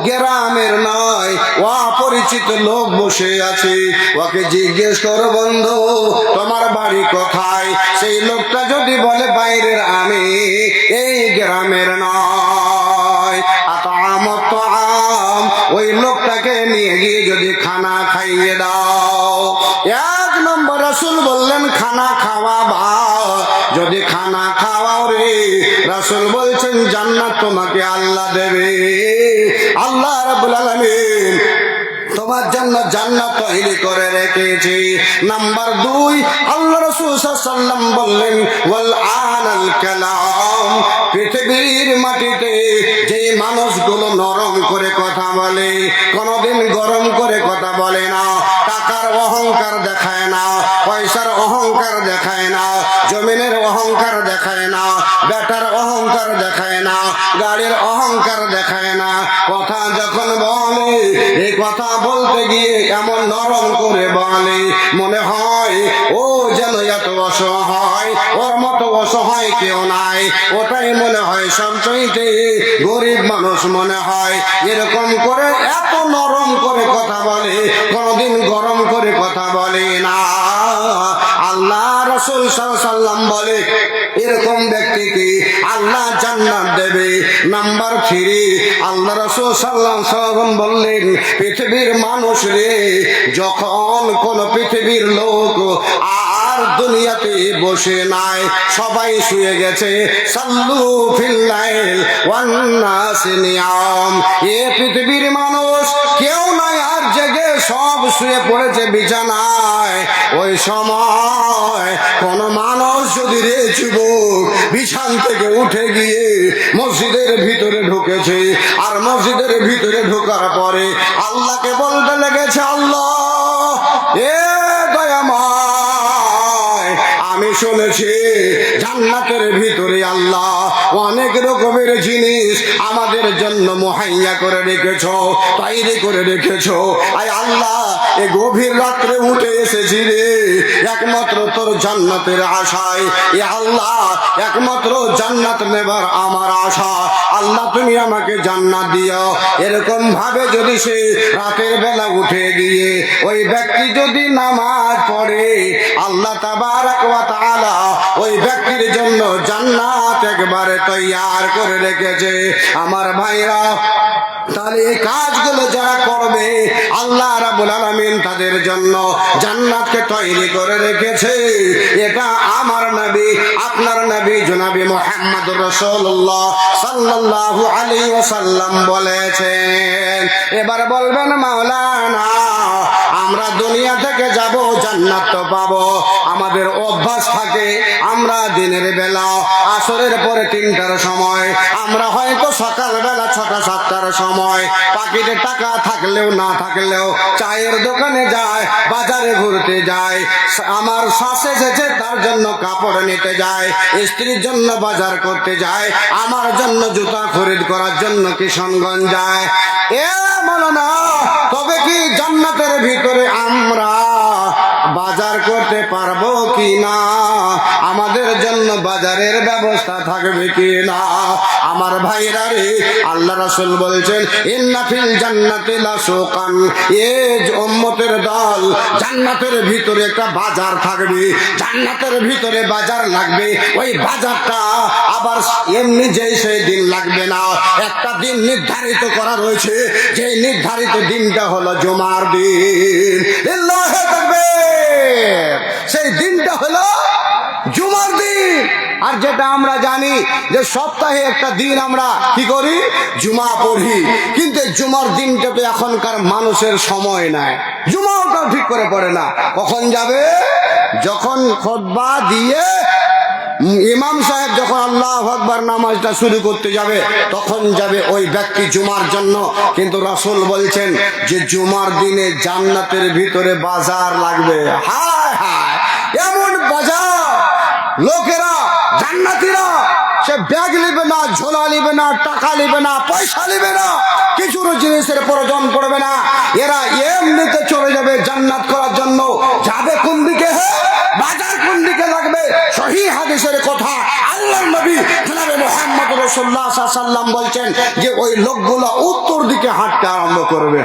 গ্রামের নয়, অপরিচিত লোক বসে আছে। ওকে জিজ্ঞেস করো, বন্ধু তোমার বাড়ি কোথায়? সেই লোকটা যদি বলে বাইরের, আমি এই গ্রামের নয়, ওই লোকটাকে নিয়ে গিয়ে যদি খানা খাইয়ে দাও। এক নম্বর রাসূল বললেন খানা খাওয়াবা। যদি খানা খাওয়াও রে, রাসূল বলছেন জান্নাত তোমাকে আল্লাহ দেবে। আল্লাহ রাব্বুল আলামিন তোমার জন্য জান্নাত তৈরি করে রেখেছি। নাম্বার 2, আল্লাহ রাসূল সাল্লাল্লাহু আলাইহি ওয়াসাল্লাম বললেন ওয়াল আনাল কালাম, পৃথিবীর মাটিতে যে মানুষগুলো নরম করে কথা বলে, কোনোদিন গরম করে কথা বলে না, টাকার অহংকার দেখায় না, পয়সার অহংকার দেখায় না, জমিনের অহংকার দেখায় না, বেটার অহংকার দেখায় না, গাড়ির অহংকার দেখায় না, কথা যখন বলে এই কথা বলতে গিয়ে এমন নরম করে বলে, মনে হয় ও যেন এত অসহায়, ওর মতো অসহায় কেউ নাই, ওটাই মনে হয় সবচেয়ে গরিব মানুষ মনে হয়। এরকম করে এত নরম করে কথা বলে, কোনদিন গরম করে কথা বলে না। আল্লাহ রাসূল সাল্লাল্লাহু আলাইহি ওয়াসাল্লাম বলে এরকম ব্যক্তিকে আল্লাহ জান্নাত দেবে। নাম্বার 3, আল্লাহ রাসূল সাল্লাল্লাহু আলাইহি ওয়াসাল্লাম বললেন পৃথিবীর মানুষ রে, যখন কোন পৃথিবীর লোক আর দুনিয়াতে বসে নাই, সবাই শুয়ে গেছে, সাল্লু ফিল লাইল ওয়ান নাস নিয়াম, এ পৃথিবীর মানুষ কেউ নাই আর জেগে, সব শুয়ে পড়েছে বিছানায়। ওই সময় কোন মানুষ যদি রে যুবক বিছান থেকে উঠে গিয়ে মসজিদের ভিতরে ঢুকেছে, আর মসজিদের ভিতরে ঢোকার পরে আল্লাহকে বলতে লেগেছে, আল্লাহ এ দয়াময়, আমি শুনেছি জান্নাতের ভিতরে আল্লাহ অনেক রকমের জিনিস আমাদের জন্য মুহাইয়া করে রেখেছো, তৈরি করে রেখেছো। আয় আল্লাহ, এ গভীর রাত্রে উঠে এসেছি রে একমাত্র তোর জান্নাতের আশায়। এ আল্লাহ, একমাত্র জান্নাত নেবার আমার আশা। আল্লাহ তুমি আমাকে জান্নাত দিও। এরকম ভাবে যদি সে রাতের বেলা উঠে গিয়ে ওই ব্যক্তি যদি নামাজ পড়ে, আল্লাহ তাবারক ওয়া তাআলা ওই ব্যক্তির জন্য জান্নাত একবারে তৈয়ার করে রেখেছে। আমার ভাইরা, তাহলে এই কাজগুলো যারা করবে আল্লাহ রাব্বুল আলামিন তাদের জন্য জান্নাতকে তৈরি করে রেখেছে। এটা আমার নবী, আপনার নবী জনাবে মুহাম্মদুর রাসূলুল্লাহ সাল্লাল্লাহু আলাইহি ওয়াসাল্লাম বলেছেন। এবার বলবেন মাওলানা, আমরা দুনিয়া থেকে যাব, জান্নাত তো পাবো, আমাদের অভ্যাস থাকে আমরা দিনের বেলা আসরের পরে 3টার সময়, আমরা হয়তো সকালবেলা 6টা-7টার সময় পকেটে টাকা থাকলেও না থাকলেও চায়ের দোকানে যায়, বাজারে ঘুরতে যায়, আমার শ্বাস এসেছে তার জন্য কাপড় নিতে যায়, স্ত্রীর জন্য বাজার করতে যায়, আমার জন্য জুতা খরিদ করার জন্য কিশনগঞ্জ যায়। এ মাওলানা, তবে কি জান্নাতের ভিতরে আমরা বাজার করতে পারবো কি না? আমাদের জন্য বাজারের ব্যবস্থা থাকবে কি না? আমার ভাইরা রে, আল্লাহ রাসূল বলছেন ইন্না ফিল জান্নাতি লাসুকান, এই উম্মতের দল, জান্নাতের ভিতরে একটা বাজার থাকবে, জান্নাতের ভিতরে বাজার লাগবে। ওই বাজারটা আবার এমনি যেই সেই দিন লাগবে না, একটা দিন নির্ধারিত করা রয়েছে, যে নির্ধারিত দিনটা হলো জুমার দিন। আল্লাহু তাকবীর! সেই দিনটা হলো জুমার দিন। আর যেটা আমরা জানি যে সপ্তাহে একটা দিন আমরা কি করি, জুমা পড়ি, কিন্তু জুমার দিনটাতে এখনকার মানুষের সময় নাই, জুমাটাও ঠিক করে পড়ে না। কখন যাবে? যখন খুতবা দিয়ে ইমাম সাহেব যখন আল্লাহু আকবার নামাজটা শুরু করতে যাবে, তখন যাবে ওই ব্যক্তি জুমার জন্য। কিন্তু রাসূল বলছেন যে জুমার দিনে জান্নাতের ভিতরে বাজার লাগবে। হায় হায়, এমন বাজার, লোকেরা জান্নাতীরা সে ব্যাগ নিবে না, ঝোলা নিবে না, টাকা নিবে না, পয়সা নিবে না, কিছুর জিনিসের প্রয়োজন পড়বে না, এরা এমনিতে চলে যাবে জান্নাত করার জন্য। যাবে কোন দিকে? বাজার কোন দিকে লাগবে? সহিহ হাদিসের কথা, আল্লাহ আল্লাহর নবী জনাবে মুহাম্মদ রাসূলুল্লাহ সাল্লাল্লাহু আলাইহি ওয়াসাল্লাম বলছেন যে ওই লোকগুলো উত্তর দিকে হাঁটতে আরম্ভ করবে।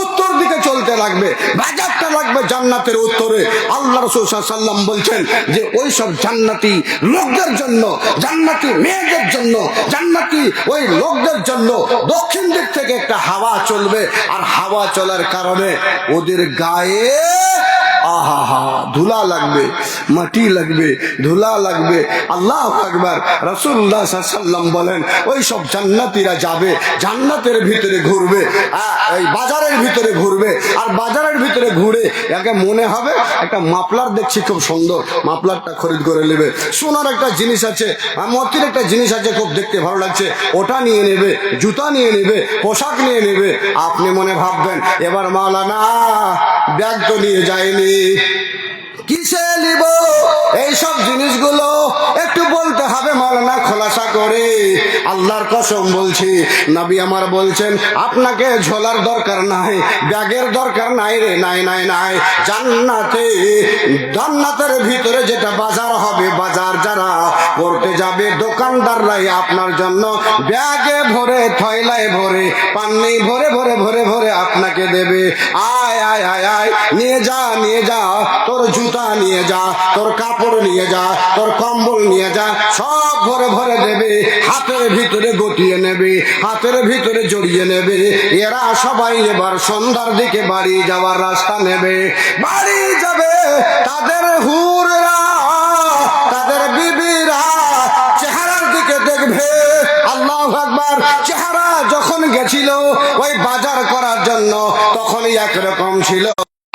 উত্তর দিকে চলতে লাগবে, বাজারটা লাগবে জান্নাতের উত্তরে। আল্লাহ রাসূল সাল্লাল্লাহু আলাইহি ওয়াসাল্লাম বলছেন যে ওই সব জান্নাতি লোকদের জন্য, জান্নাতি মেয়েদের জন্য, জান্নাতি ওই লোকদের জন্য দক্ষিণ দিক থেকে একটা হাওয়া চলবে, আর হাওয়া চলার কারণে ওদের গায়ে ধুলা লাগবে, মাটি লাগবে, ধুলা লাগবে। আল্লাহু আকবার। রাসূলুল্লাহ সাল্লাল্লাহু আলাইহি ওয়াসাল্লাম বলেন ওই সব জান্নাতীরা যাবে, জান্নাতের ভিতরে ঘুরবে, এই বাজারের ভিতরে ঘুরবে, আর বাজারের ভিতরে ঘুরে একে মনে হবে একটা মাফলার দেখছি খুব সুন্দর, মাফলারটা খরিদ করে নেবে। সোনার একটা জিনিস আছে, মতির একটা জিনিস আছে খুব দেখতে ভালো লাগছে, ওটা নিয়ে নেবে, জুতা নিয়ে নেবে, পোশাক নিয়ে নেবে। আপনি মনে ভাববেন এবার মাওলানা ব্যাগ তো নিয়ে যায়নি, কিসে নিব এইসব জিনিসগুলো একটু বলতে হবে মাওলানা খোলাসা করে। আল্লাহর কসম বলছি, নবী আমার বলছেন আপনাকে ঝোলার দরকার নাই, ব্যাগের দরকার নাই রে, নাই নাই নাই। জান্নাতে, জান্নাতের ভিতরে যেটা বাজার হবে, বাজার যারা করতে যাবে দোকানদাররাই আপনার জন্য ব্যাগে ভরে, থয়লায় ভরে, পান্নি ভরে ভরে ভরে ভরে আপনাকে দেবে। আয় আয় আয় আয়, নিয়ে যা, নিয়ে যা, তোর জুতা নিয়ে যা, তোর কাপড় নিয়ে যা, তোর কম্বল নিয়ে যা, সব ভরে ভরে দেবে, হাতের ভিতরে গটিয়ে নেবে, হাতের ভিতরে জড়িয়ে নেবে। এরা সবাই এবার সন্ধ্যার দিকে বাড়ি যাওয়ার রাস্তা নেবে, বাড়ি যাবে। তাদের হুররা, তাদের বিবিরা চেহারার দিকে দেখবে। আল্লাহু আকবার। চেহারা যখন গেছিল ওই বাজার করার জন্য তখনই একরকম ছিল,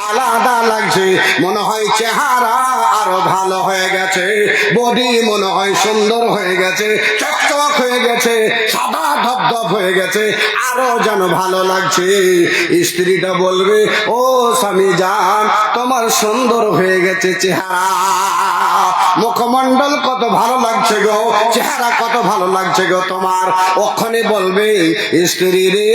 আলাদা লাগছে, মনে হয় চেহারা আরো ভালো হয়ে গেছে, বডি মনে হয় সুন্দর হয়ে গেছে, চকচক হয়ে গেছে, সাদা ধপধপ হয়ে গেছে, আরো যেন ভালো লাগছে। স্ত্রীটা বলবে ও স্বামী জান তোমার সুন্দর হয়ে গেছে চেহারা, মুখমণ্ডল কত ভালো লাগছে গো, চেহারা কত ভালো লাগছে গো তোমার। ওখানে বলবে স্ত্রী রে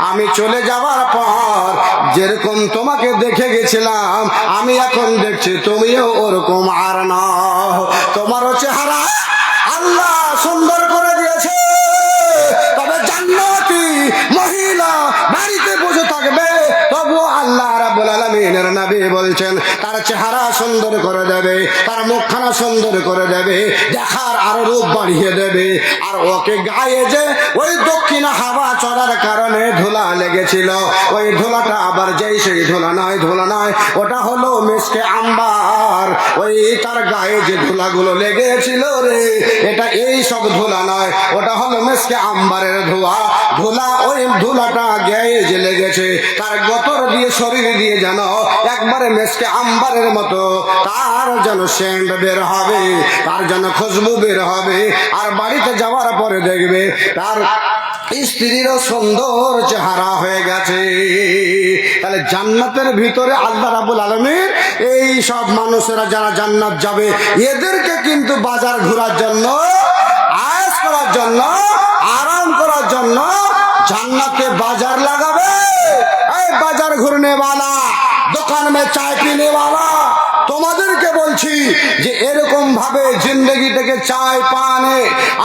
আমি চলে যাওয়ার পর যেরকম তোমাকে দেখে গেছিলাম আমি এখন দেখছি তুমিও ওরকম আর না, তোমারও চেহারা আল্লাহ সুন্দর করে দিয়েছে। তবে জান্নাতি মহিলা বাড়িতে বসে থাকবে, তবুও আল্লাহ রাব্বুল আলামিনের নবী বলছেন তার চেহারা সুন্দর করে দেবে, তার মুখখানা সুন্দর করে দেবে, দেখার আরো রূপ বাড়িয়ে দেবে। আর ওকে গায়ে যে ওই দক্ষিণ হাওয়া চলার কারণে ধুলা লেগেছিল, ওই ধুলাটা আবার যেই সেই ধুলা নয়, ধুলা নয়, ওটা হলো মিশকে আম্বার। ওই তার গায়ে যে ধুলাগুলো লেগেছিল রে, এটা এই সব ধুলা নয়, ওটা হলো মিশকে আম্বারের ধোঁয়া। ধুলা, ওই ধুলাটা গায়ে যে লেগেছে তার গতর দিয়ে, শরীর দিয়ে যেন একবারে মিশকে আম্বারের মতো তার যেন সেন্ট বের হবে, তার যেন খুশবু বের হবে। আর বাড়িতে যাওয়ার পরে দেখবে তার স্ত্রীরও সুন্দর চেহারা হয়ে গেছে। তাহলে জান্নাতের ভিতরে আল্লাহ রাব্বুল আলামিন এই সব মানুষেরা যারা জান্নাত যাবে এদেরকে কিন্তু বাজার ঘোরার জন্য, আয়েশ করার জন্য, আরাম করার জন্য জান্নাতে বাজার লাগাবে। এই বাজার ঘুরনে वाला, দোকান মে চায় পিনে वाला, তোমাদেরকে বলছি যে এরকম ভাবে জিন্দগি থেকে চায় পানে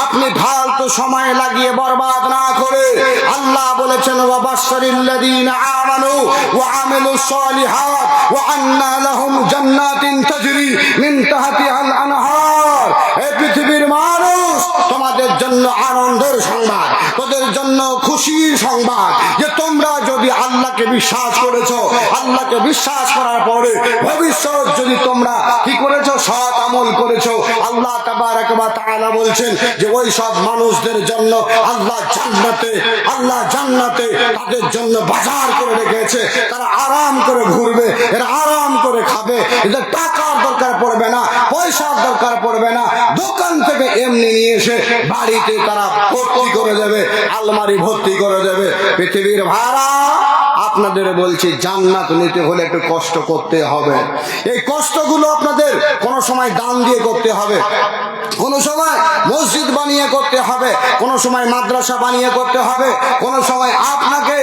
আপনি ফালতু সময় লাগিয়ে বরবাদ না করে, আল্লাহ বলেছেন ওয়া বাশশারিল্লাযীনা আমানু ওয়া আমিলুস সালিহাত ওয়া আন্না লাহুম জান্নাতিন তাজরি মিন তাহতিহাল আনহার। এই পৃথিবীর মানুষ তোমাদের জন্য আনন্দের সংবাদ, তোদের জন্য খুশির সংবাদ যে তোমরা যদি আল্লাহকে বিশ্বাস করেছো, আল্লাহকে বিশ্বাস করার পরে ভবিষ্যৎ যদি তোমরা কি করেছো, সৎ আমল করেছো, আল্লাহ তাবারক ওয়া তাআলা বলছেন যে ওই সব মানুষদের জন্য আল্লাহ জান্নাতে, আল্লাহ জান্নাতে তাদের জন্য বাজার করে রেখেছে। তারা আরাম করে ঘুরবে, এরা আরাম করে খাবে, এদের টাকার দরকার পড়বে না, পয়সার দরকার পড়বে না, দোকান থেকে এমনি নিয়ে এসে বাড়িতে তারা ভর্তি করে দেবে, আলমারি ভর্তি করে দেবে। পৃথিবীর ভাড়া আপনাদের বলছি জান্নাত নিতে হলে একটু কষ্ট করতে হবে। এই কষ্টগুলো আপনাদের কোনো সময় দান দিয়ে করতে হবে, কোনো সময় মসজিদ বানিয়ে করতে হবে, হবে, কোনো সময় মাদ্রাসা বানিয়ে করতে হবে, কোনো সময় আপনাকে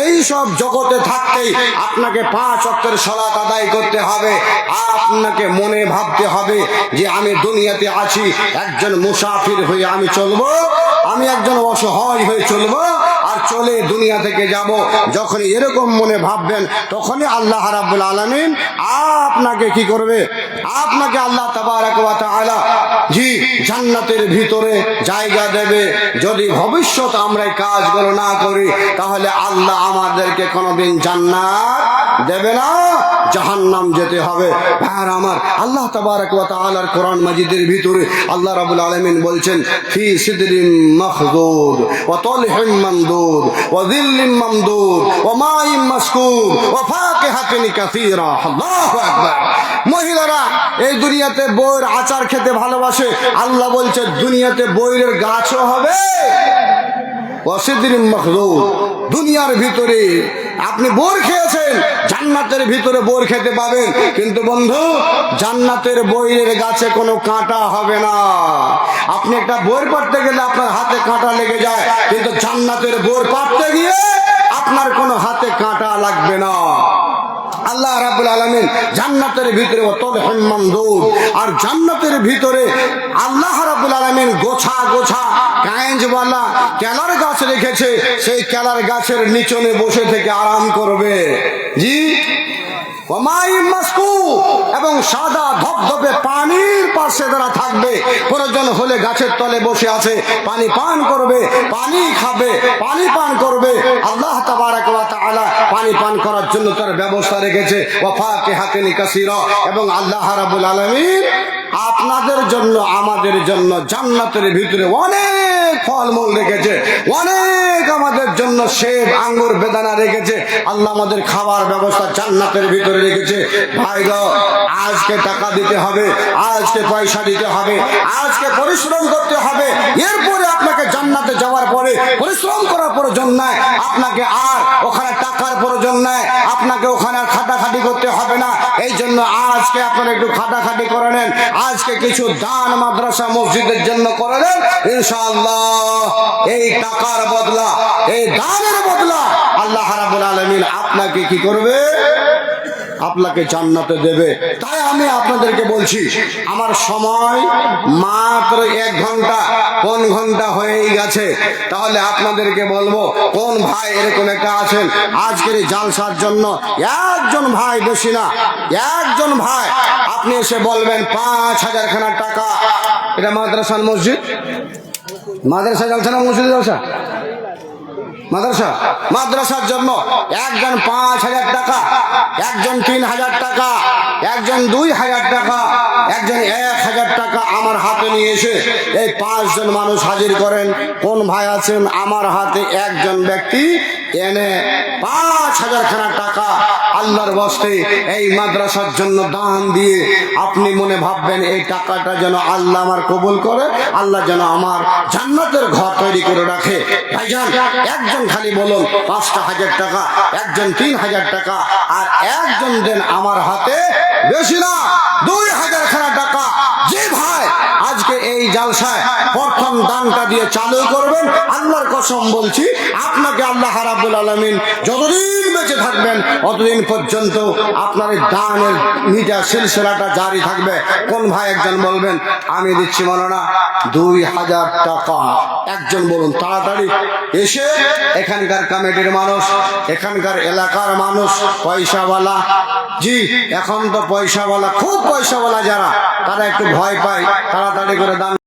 এই সব জগতে থাকতেই আপনাকে 5 ওয়াক্তের সালাত আদায় করতে হবে। আপনাকে মনে ভাবতে হবে যে আমি দুনিয়াতে আছি, একজন মুসাফির হয়ে আমি চলবো, আমি একজন অসহায় হয়ে চলবো আর চলে দুনিয়া থেকে যাব। যখন এরকম মনে ভাববেন তখনই আল্লাহ রাব্বুল আলামিন আপনাকে কি করবে? আপনাকে আল্লাহ তাবারক ওয়া তাআলা জি জান্নাতের ভিতরে জায়গা দেবে। যদি ভবিষ্যৎ আমরা এই কাজগুলো না করি তাহলে আল্লাহ আমাদেরকে কোনোদিন জান্নাত দেবে না, জাহান্নাম যেতে হবে। আর আমার আল্লাহ তাবারক ওয়া তাআলার কোরআন মাজিদের ভিতরে আল্লাহ রাব্বুল আলামিন বলছেন, ফি সিদরিন মাখদুদ ওয়া তালহিম মামদুদ ওয়া যিল্লিম মামদুদ ওয়া মাইম মাসকুব ওয়া ফাকিহাতিন কাসীরা। আল্লাহু আকবার। মহিলারা এই দুনিয়াতে বইয়ের আচার খেতে ভালোবাসে, আল্লাহ বলছে দুনিয়াতে বইয়ের গাছও হবে। ওয়া সিদরিন মাখদুদ, দুনিয়ার ভিতরে আপনি বোর খেয়েছেন, জান্নাতের ভিতরে বোর খেতে পাবেন, কিন্তু বন্ধু জান্নাতের বইয়ের গাছে কোনো কাঁটা হবে না। আপনি একটা বোর পাড়তে গেলে আপনার হাতে কাঁটা লেগে যায়, কিন্তু জান্নাতের বোর পাড়তে গিয়ে আপনার কোনো হাতে কাঁটা লাগবে না। আল্লাহ রাব্বুল আলামিন জান্নাতের ভিতরে তালহিম মামদুদ, আর জান্নাতের ভিতরে আল্লাহ রাব্বুল আলামিন গোছা গোছা কাঁইজওয়ালা কেলার গাছ রেখেছে। সেই কেলার গাছের নিচনে বসে থেকে আরাম করবে। জি, এবং সাদা ধবধবে পানির পাশে তারা থাকবে। প্রয়োজন হলে গাছের তলে বসে আছে, পানি পান করবে, পানি খাবে, পানি পান করবে। আল্লাহ তাবারক ওয়া তাআলা পানি পান করার জন্য তার ব্যবস্থা রেখেছে। ওয়া ফাকিহাতিন কাসীরা, এবং আল্লাহ রাব্বুল আলামিন আপনাদের জন্য আমাদের জন্য জান্নাতের ভিতরে অনেক ফলমূল রেখেছে, অনেক আমাদের জন্য সেব আঙ্গুর বেদানা রেখেছে। আল্লাহ আমাদের খাবার ব্যবস্থা জান্নাতের ভিতরে রেখেছে। ভাই গো, আজকে টাকা দিতে হবে, আজকে পয়সা দিতে হবে, আজকে পরিশ্রম করতে হবে। এরপরে আপনাকে জান্নাতে যাওয়ার পরে পরিশ্রম করার প্রয়োজন নাই, আপনাকে আর ওখানে টাকার প্রয়োজন নাই, আপনাকে ওখানে আর খাটাখাটি করতে হবে না। এই জন্য আজকে আপনারা একটু খাটাখাটি করে নেন, আজকে কিছু দান মাদ্রাসা মসজিদের জন্য করে নেন। ইনশাআল্লাহ এই টাকার বদলা, এই দানের বদলা আল্লাহ রাব্বুল আলামিন আপনাকে কি করবে? আপনাকে জান্নাতে দেবে। তাই আমি আপনাদেরকে বলছি, আমার সময় মাত্র 1 ঘন্টা, কোন ঘন্টা হয়েই গেছে। তাহলে আপনাদেরকে বলবো, কোন ভাই এরকম একটা আছেন আজকের এই জালসার জন্য, একজন ভাই, বেশি না, একজন ভাই আপনি এসে বলবেন 5,000 খানা টাকা। এটা মাদ্রাসার মসজিদ, মাদ্রাসা জালসা না মসজিদ জালসা? মাদ্রাসা, মাদ্রাসার জন্য একজন 5,000 টাকা, একজন 3,000 টাকা, একজন 2,000 টাকা, একজন 1,000 টাকা আমার হাতে নিয়ে এসে এই 5 জন মানুষ হাজির করেন। কোন ভাই আছেন আমার হাতে একজন ব্যক্তি এনে 5,000 খানা টাকা আল্লাহর ওয়াস্তে এই মাদ্রাসার জন্য দান দিয়ে আপনি মনে ভাববেন এই টাকাটা যেন আল্লাহ আমার কবুল করে, আল্লাহ যেন আমার জান্নাতের ঘর তৈরি করে রাখে। ভাইজান, একজন খালি বলুন 5,000 টাকা, একজন 3,000 টাকা, আর একজন দেন আমার হাতে বেশি না 2,000 খানা টাকা। যে ভাই আজকে এই জালসায় প্রথম দানটা দিয়ে চালু করবেন, আল্লাহর কসম বলছি আপনাকে আল্লাহ রাব্বুল আলামিন যতদিন বেঁচে থাকবেন অতদিন পর্যন্ত আপনার এই দানের মিটা সিলসিলাটা জারি থাকবে। কোন ভাই একজন বলবেন আমি দিচ্ছি মাওলানা 2,000 টাকা? একজন বলুন তাড়াতাড়ি এসে। এখানকার কমিটির মানুষ, এখানকার এলাকার মানুষ পয়সাওয়ালা, জি এখন তো পয়সাওয়ালা, খুব পয়সাওয়ালা যারা, তারা একটু ভয় পায়, তাড়াতাড়ি করে দান